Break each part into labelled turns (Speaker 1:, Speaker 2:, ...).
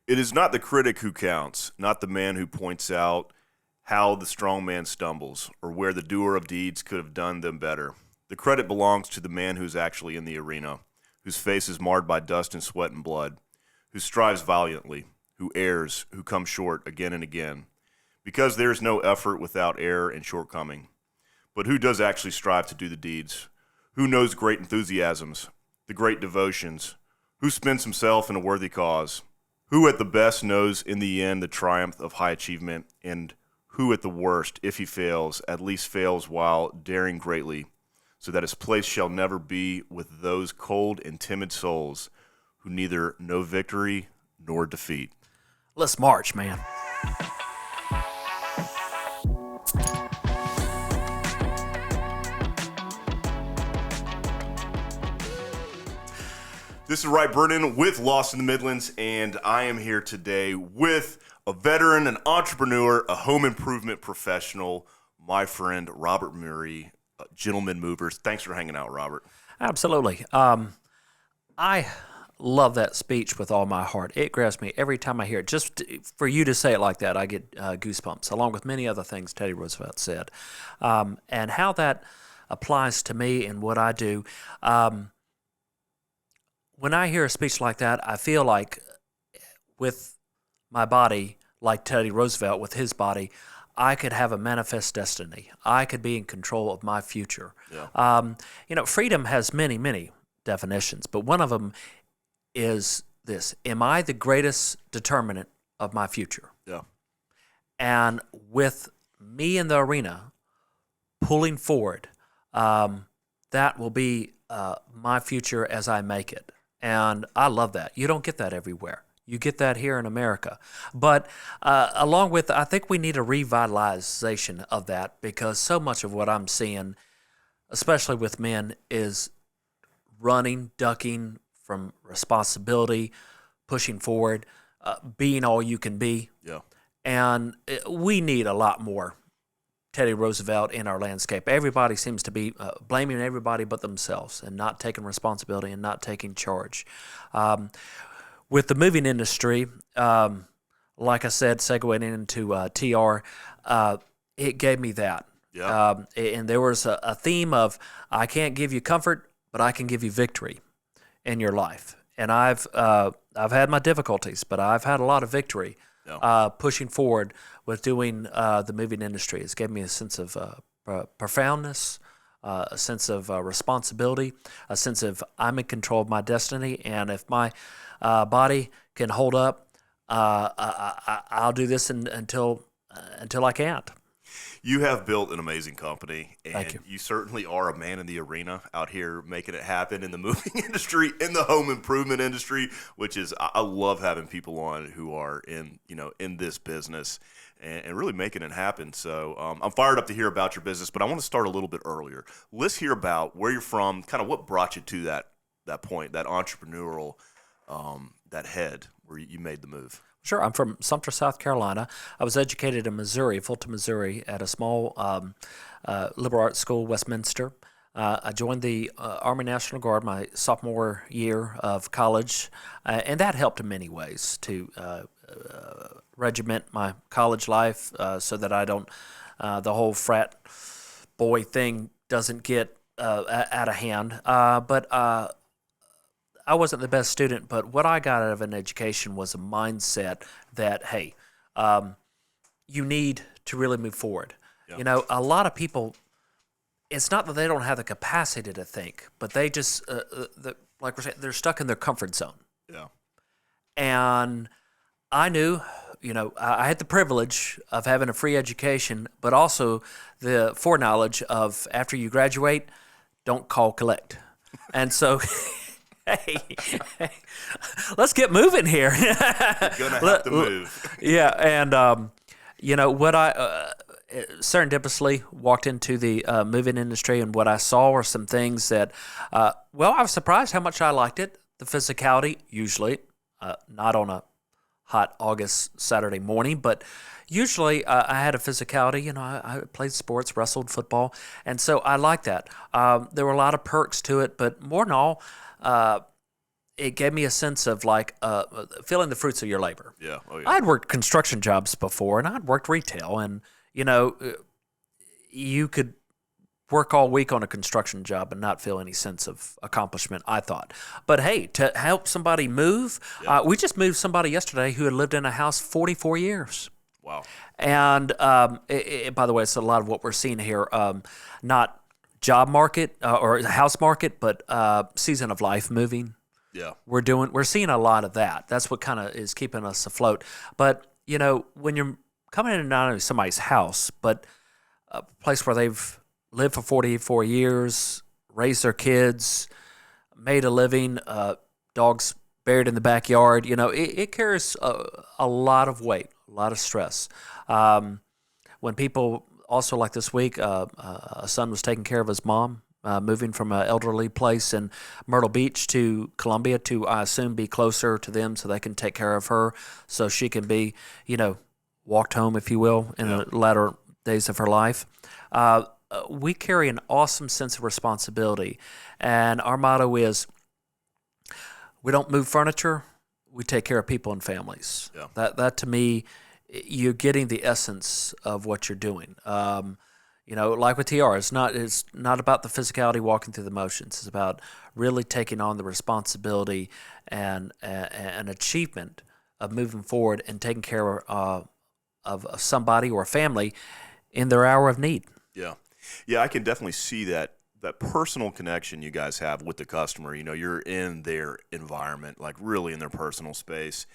Speaker 1: It is not the critic who counts, not the man who points out how the strong man stumbles or where the doer of deeds could have done them better. The credit belongs to the man who's actually in the arena, whose face is marred by dust and sweat and blood, who strives valiantly, who errs, who comes short again and again. Because there is no effort without error and shortcoming. But who does actually strive to do the deeds? Who knows great enthusiasms, the great devotions? Who spends himself in a worthy cause? Who at the best knows in the end the triumph of high achievement, and who at the worst, if he fails, at least fails while daring greatly, so that his place shall never be with those cold and timid souls who neither know victory nor defeat.
Speaker 2: Let's march, man.
Speaker 1: This is Wright, Brennan with Lost in the Midlands, and I am here today with a veteran, an entrepreneur, a home improvement professional, my friend Robert Marye, Gentleman Movers. Thanks for hanging out, Robert.
Speaker 2: Absolutely. I love that speech with all my heart. It grabs me every time I hear it. Just for you to say it like that, I get goosebumps, along with many other things Teddy Roosevelt said. And how that applies to me and what I do. When I hear a speech like that, I feel like with my body, like Teddy Roosevelt with his body, I could have a manifest destiny. I could be in control of my future. Yeah. Freedom has many, many definitions, but one of them is this: am I the greatest determinant of my future?
Speaker 1: Yeah.
Speaker 2: And with me in the arena pulling forward, that will be my future as I make it. And I love that. You don't get that everywhere. You get that here in America. But along with, I think we need a revitalization of that, because so much of what I'm seeing, especially with men, is running, ducking from responsibility, pushing forward, being all you can be.
Speaker 1: Yeah.
Speaker 2: And we need a lot more Teddy Roosevelt in our landscape. Everybody seems to be blaming everybody but themselves and not taking responsibility and not taking charge. With the moving industry, like I said, segueing into TR, it gave me that.
Speaker 1: Yeah.
Speaker 2: And there was a theme of, I can't give you comfort, but I can give you victory in your life. And I've had my difficulties, but I've had a lot of victory. Yeah. Pushing forward with doing the moving industry. It's given me a sense of profoundness, a sense of responsibility, a sense of I'm in control of my destiny, and if my body can hold up, I'll do this until I can't.
Speaker 1: You have built an amazing company,
Speaker 2: Thank
Speaker 1: and
Speaker 2: you.
Speaker 1: you certainly are a man in the arena out here making it happen in the moving industry, in the home improvement industry, which is, I love having people on who are in this business and really making it happen. So I'm fired up to hear about your business, but I want to start a little bit earlier. Let's hear about where you're from, kind of what brought you to that point, that entrepreneurial, that head where you made the move.
Speaker 2: Sure. I'm from Sumter, South Carolina. I was educated in Missouri, Fulton, Missouri, at a small liberal arts school, Westminster. I joined the Army National Guard my sophomore year of college, and that helped in many ways to regiment my college life so that I don't, the whole frat boy thing doesn't get out of hand. But I wasn't the best student, but what I got out of an education was a mindset that, hey, you need to really move forward. Yeah. A lot of people, it's not that they don't have the capacity to think, but they just, like we're saying, they're stuck in their comfort zone.
Speaker 1: Yeah.
Speaker 2: And I knew, I had the privilege of having a free education, but also the foreknowledge of after you graduate, don't call collect. And so... Hey, let's get moving here.
Speaker 1: You're gonna have to move.
Speaker 2: Yeah, and what I serendipitously walked into the moving industry, and what I saw were some things that, I was surprised how much I liked it. The physicality, usually, not on a hot August Saturday morning, but usually I had a physicality. I played sports, wrestled, football, and so I liked that. There were a lot of perks to it, but more than all, it gave me a sense of like feeling the fruits of your labor.
Speaker 1: Yeah. Oh yeah.
Speaker 2: I'd worked construction jobs before, and I'd worked retail, and you could work all week on a construction job and not feel any sense of accomplishment, I thought. But hey, to help somebody move, we just moved somebody yesterday who had lived in a house 44 years.
Speaker 1: Wow.
Speaker 2: And by the way, it's a lot of what we're seeing here, not job market or house market, but season of life moving.
Speaker 1: Yeah.
Speaker 2: We're seeing a lot of that. That's what kind of is keeping us afloat. But when you're coming into not only somebody's house, but a place where they've lived for 44 years, raised their kids, made a living, dogs buried in the backyard, it carries a lot of weight, a lot of stress. When people also like this week, a son was taking care of his mom, moving from an elderly place in Myrtle Beach to Columbia to, I assume, be closer to them so they can take care of her so she can be, walked home, if you will, in the latter days of her life. We carry an awesome sense of responsibility, and our motto is, we don't move furniture, we take care of people and families. Yeah. That to me, you're getting the essence of what you're doing. Like with TR, it's not about the physicality walking through the motions. It's about really taking on the responsibility and an achievement of moving forward and taking care of somebody or a family in their hour of need.
Speaker 1: Yeah. Yeah, I can definitely see that personal connection you guys have with the customer. You're in their environment, like really in their personal space.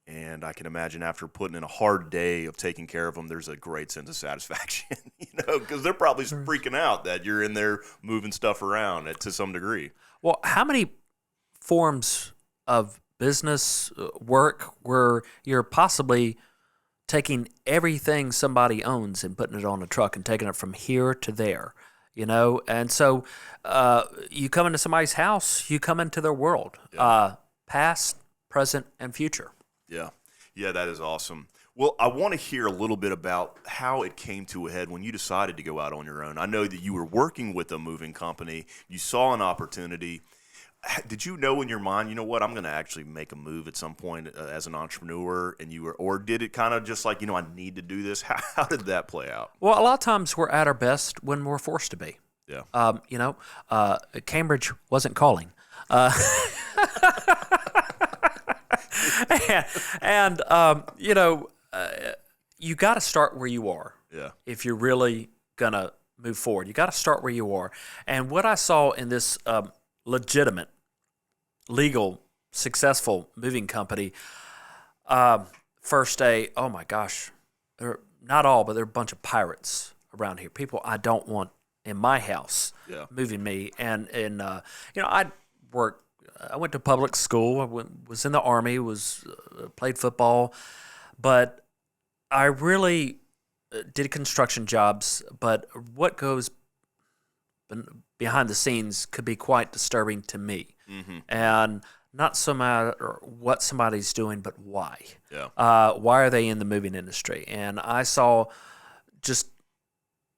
Speaker 1: And I can imagine after putting in a hard day of taking care of them, there's a great sense of satisfaction, because they're probably freaking out that you're in there moving stuff around to some degree.
Speaker 2: Well, how many forms of business work where you're possibly taking everything somebody owns and putting it on a truck and taking it from here to there, And so you come into somebody's house, you come into their world, past, present, and future.
Speaker 1: Yeah. Yeah, that is awesome. Well, I want to hear a little bit about how it came to a head when you decided to go out on your own. I know that you were working with a moving company. You saw an opportunity. Did you know in your mind, I'm going to actually make a move at some point as an entrepreneur, or did it kind of just like, I need to do this? How did that play out?
Speaker 2: Well, a lot of times we're at our best when we're forced to be.
Speaker 1: Yeah.
Speaker 2: Cambridge wasn't calling. You got to start where you are.
Speaker 1: Yeah.
Speaker 2: If you're really going to move forward, you got to start where you are. And what I saw in this legitimate, legal, successful moving company, first day, oh my gosh, they're not all, but they're a bunch of pirates around here. People I don't want in my house moving me. And I went to public school. I was in the Army, played football, but I really did construction jobs. But what goes behind the scenes could be quite disturbing to me, and not so matter what somebody's doing, but why.
Speaker 1: Yeah.
Speaker 2: Why are they in the moving industry? And I saw just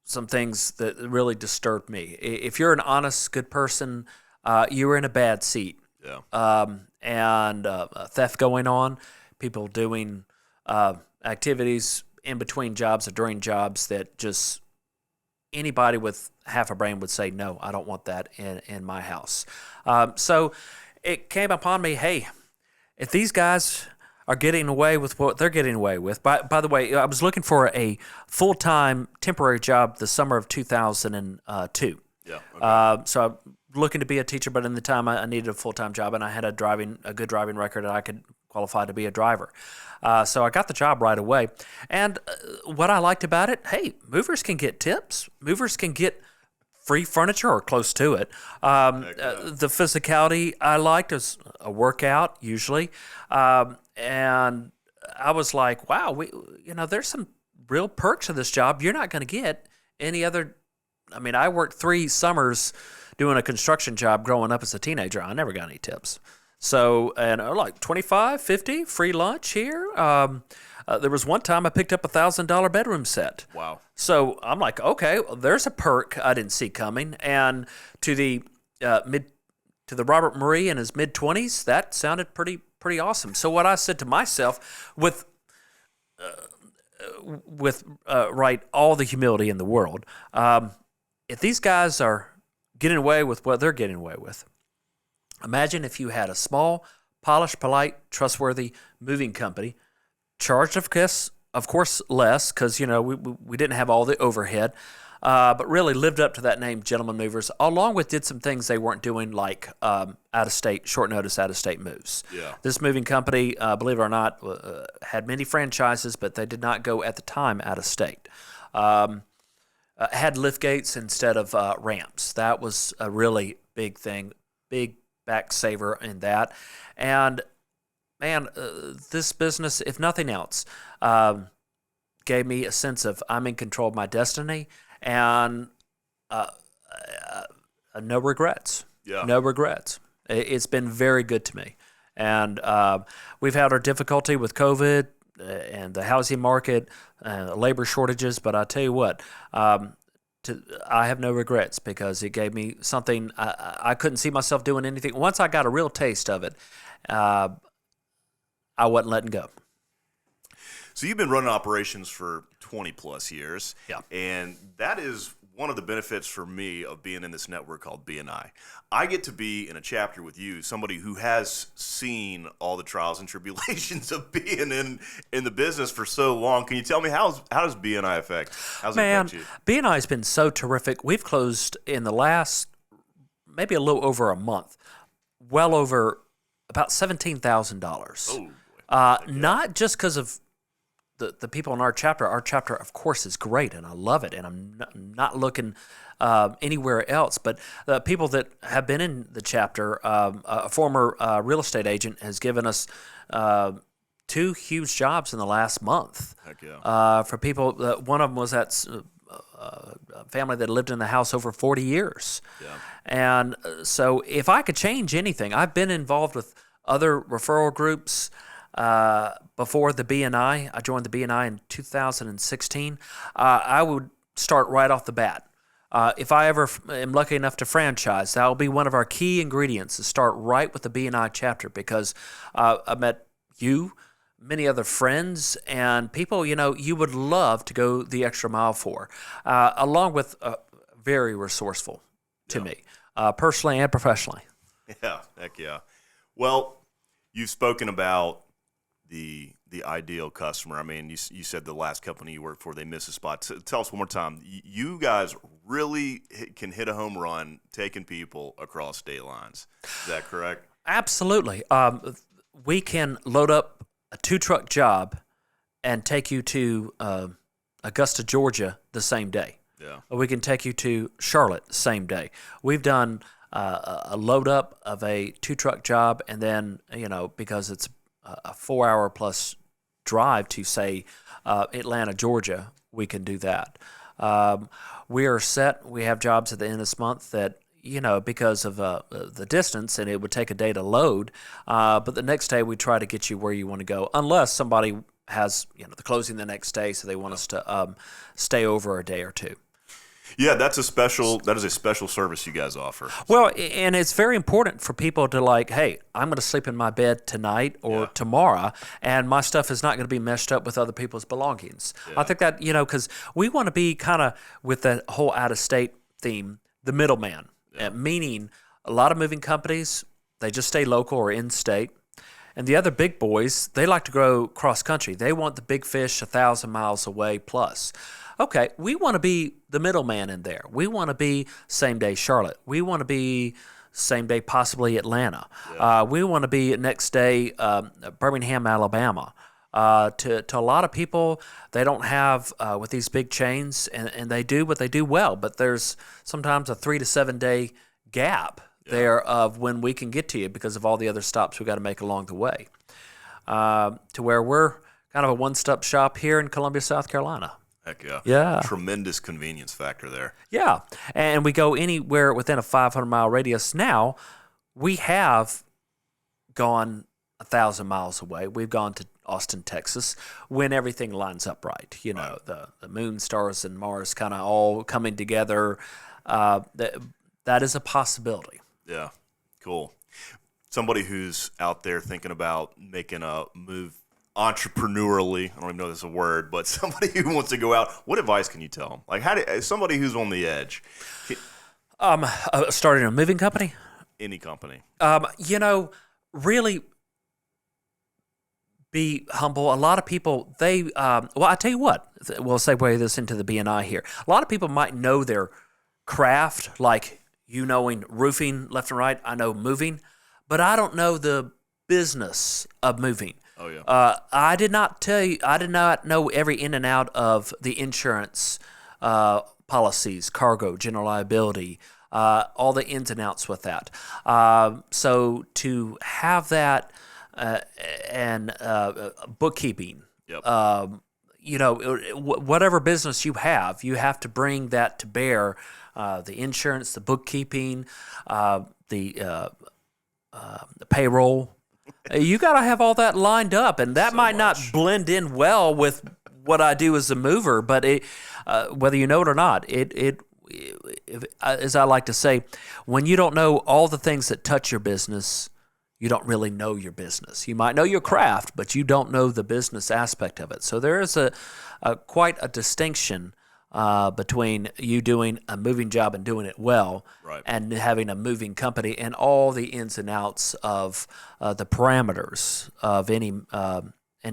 Speaker 2: some things that really disturbed me. If you're an honest, good person, you were in a bad seat.
Speaker 1: Yeah.
Speaker 2: And theft going on, people doing activities in between jobs or during jobs that just anybody with half a brain would say, no, I don't want that in my house. So it came upon me, hey, if these guys are getting away with what they're getting away with. By the way, I was looking for a full-time temporary job the summer of 2002.
Speaker 1: Yeah. Okay.
Speaker 2: So I'm looking to be a teacher, but in the time I needed a full-time job, and I had a good driving record, and I could qualify to be a driver. So I got the job right away. And what I liked about it, hey, movers can get tips. Movers can get free furniture or close to it. The physicality I liked was a workout usually. And I was like, wow, there's some real perks of this job you're not going to get any other. I mean, I worked 3 summers doing a construction job growing up as a teenager. I never got any tips. So, and like 25, 50, free lunch here. There was one time I picked up $1,000 bedroom set.
Speaker 1: Wow.
Speaker 2: So I'm like, okay, well, there's a perk I didn't see coming. And to the to the Robert Marye in his mid-20s, that sounded pretty awesome. So what I said to myself, with Wright, all the humility in the world, if these guys are getting away with what they're getting away with, imagine if you had a small, polished, polite, trustworthy moving company, charged of course less, because we didn't have all the overhead, but really lived up to that name, Gentleman Movers, along with did some things they weren't doing, like short notice out-of-state moves.
Speaker 1: Yeah.
Speaker 2: This moving company, believe it or not, had many franchises, but they did not go at the time out of state. Had lift gates instead of ramps. That was a really big thing, big back saver in that. And man, this business, if nothing else, gave me a sense of I'm in control of my destiny, and no regrets.
Speaker 1: Yeah.
Speaker 2: No regrets. It's been very good to me. And we've had our difficulty with COVID and the housing market, labor shortages, but I tell you what, I have no regrets, because it gave me something I couldn't see myself doing anything. Once I got a real taste of it, I wasn't letting go.
Speaker 1: So you've been running operations for 20 plus years.
Speaker 2: Yeah.
Speaker 1: And that is one of the benefits for me of being in this network called BNI. I get to be in a chapter with you, somebody who has seen all the trials and tribulations of being in the business for so long. Can you tell me how does BNI affect? How's it affect you?
Speaker 2: BNI has been so terrific. We've closed in the last maybe a little over a month, well over about $17,000.
Speaker 1: Oh, boy.
Speaker 2: Not just because of the people in our chapter. Our chapter, of course, is great, and I love it, and I'm not looking anywhere else. But the people that have been in the chapter, a former real estate agent has given us 2 huge jobs in the last month.
Speaker 1: Heck yeah.
Speaker 2: For people, one of them was that a family that lived in the house over 40 years.
Speaker 1: Yeah.
Speaker 2: And so if I could change anything, I've been involved with other referral groups before the BNI. I joined the BNI in 2016. I would start right off the bat. If I ever am lucky enough to franchise, that will be one of our key ingredients, to start right with the BNI chapter, because I met you, many other friends, and people you would love to go the extra mile for, along with very resourceful to me, personally and professionally.
Speaker 1: Yeah, heck yeah. Well, you've spoken about the ideal customer. I mean, you said the last company you worked for, they missed a spot. Tell us one more time. You guys really can hit a home run taking people across state lines. Is that correct?
Speaker 2: Absolutely. We can load up a 2-truck job and take you to Augusta, Georgia the same day.
Speaker 1: Yeah.
Speaker 2: We can take you to Charlotte the same day. We've done a load up of a 2-truck job, and then, because it's a 4-hour plus drive to, say, Atlanta, Georgia, we can do that. We are set. We have jobs at the end of this month that, because of the distance, and it would take a day to load, but the next day we try to get you where you want to go, unless somebody has, the closing the next day, so they want us to stay over a day or two.
Speaker 1: Yeah, that is a special service you guys offer.
Speaker 2: Well, and it's very important for people to hey, I'm going to sleep in my bed tonight or tomorrow, and my stuff is not going to be meshed up with other people's belongings. Yeah. I think that, because we want to be kind of, with the whole out-of-state theme, the middleman, meaning a lot of moving companies, they just stay local or in-state. And the other big boys, they like to go cross-country. They want the big fish 1,000 miles away plus. Okay, we want to be the middleman in there. We want to be same-day Charlotte. We want to be same-day possibly Atlanta. Yeah. We want to be next day Birmingham, Alabama. To a lot of people, they don't have, with these big chains, and they do what they do well, but there's sometimes a 3 to 7 day gap there of when we can get to you because of all the other stops we've got to make along the way. To where we're kind of a one-stop shop here in Columbia, South Carolina.
Speaker 1: Heck yeah.
Speaker 2: Yeah.
Speaker 1: Tremendous convenience factor there.
Speaker 2: Yeah. And we go anywhere within a 500-mile radius. Now, we have gone 1,000 miles away. We've gone to Austin, Texas, when everything lines up right. The moon, stars, and Mars kind of all coming together. That is a possibility.
Speaker 1: Yeah. Cool. Somebody who's out there thinking about making a move entrepreneurially, I don't even know if that's a word, but somebody who wants to go out, what advice can you tell them? Like, somebody who's on the edge,
Speaker 2: Starting a moving company?
Speaker 1: any company.
Speaker 2: Really be humble. A lot of people, I tell you what, we'll segue this into the BNI here. A lot of people might know their craft, like you knowing roofing left and right, I know moving, but I don't know the business of moving.
Speaker 1: Oh, yeah.
Speaker 2: I did not know every in and out of the insurance policies, cargo, general liability, all the ins and outs with that. So to have that and bookkeeping,
Speaker 1: Yep.
Speaker 2: Whatever business you have to bring that to bear. The insurance, the bookkeeping, the payroll. You got to have all that lined up, and that might not blend in well with what I do as a mover. But whether you know it or not, as I like to say, when you don't know all the things that touch your business, you don't really know your business. You might know your craft, but you don't know the business aspect of it. So there is quite a distinction between you doing a moving job and doing it well,
Speaker 1: Right.
Speaker 2: and having a moving company and all the ins and outs of the parameters of any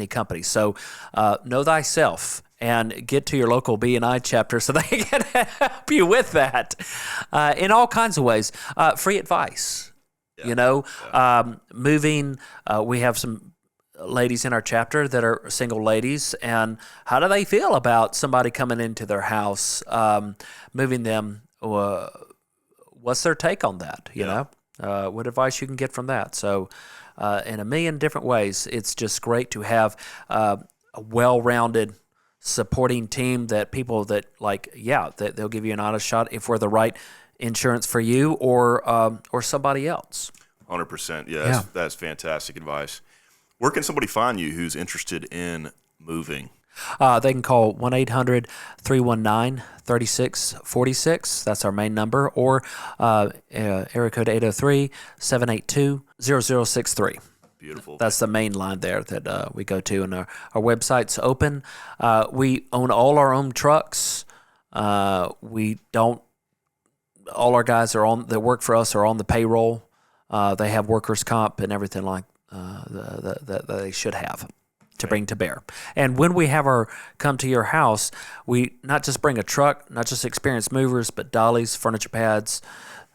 Speaker 2: company. So know thyself and get to your local B&I chapter so they can help you with that in all kinds of ways. Free advice. Moving, we have some ladies in our chapter that are single ladies, and how do they feel about somebody coming into their house, moving them? What's their take on that? What advice you can get from that? So in a million different ways, it's just great to have a well-rounded supporting team that people that that they'll give you an honest shot if we're the right insurance for you or somebody else.
Speaker 1: 100%. Yeah. That's fantastic advice. Where can somebody find you who's interested in moving?
Speaker 2: They can call 1-800-319-3646. That's our main number. Or area code 803-782-0063.
Speaker 1: Beautiful.
Speaker 2: That's the main line there that we go to. And our website's open. We own all our own trucks. We don't. All our guys that work for us are on the payroll. They have workers' comp and everything like that they should have to bring to bear. And when we have our come to your house, we not just bring a truck, not just experienced movers, but dollies, furniture pads,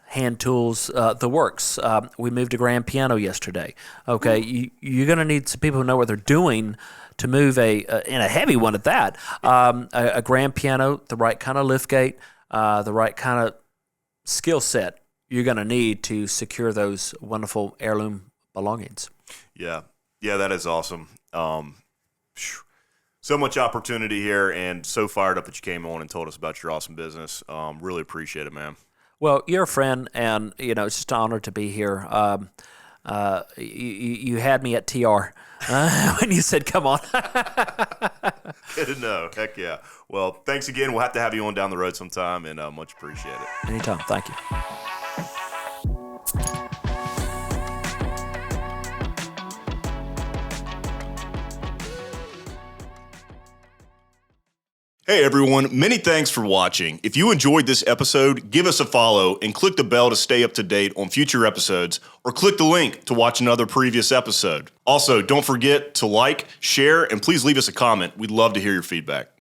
Speaker 2: hand tools, the works. We moved a grand piano yesterday. Okay, you're going to need some people who know what they're doing to move in a heavy one at that. A grand piano, the right kind of lift gate, the right kind of skill set you're going to need to secure those wonderful heirloom belongings.
Speaker 1: Yeah, that is awesome. So much opportunity here, and so fired up that you came on and told us about your awesome business. Really appreciate it, man.
Speaker 2: Well, you're a friend, and it's just an honor to be here. You had me at TR when you said, "Come on."
Speaker 1: Good to know. Heck yeah. Well, thanks again. We'll have to have you on down the road sometime, and much appreciate it.
Speaker 2: Anytime. Thank you.
Speaker 1: Hey everyone, many thanks for watching. If you enjoyed this episode, give us a follow and click the bell to stay up to date on future episodes, or click the link to watch another previous episode. Also, don't forget to like, share, and please leave us a comment. We'd love to hear your feedback.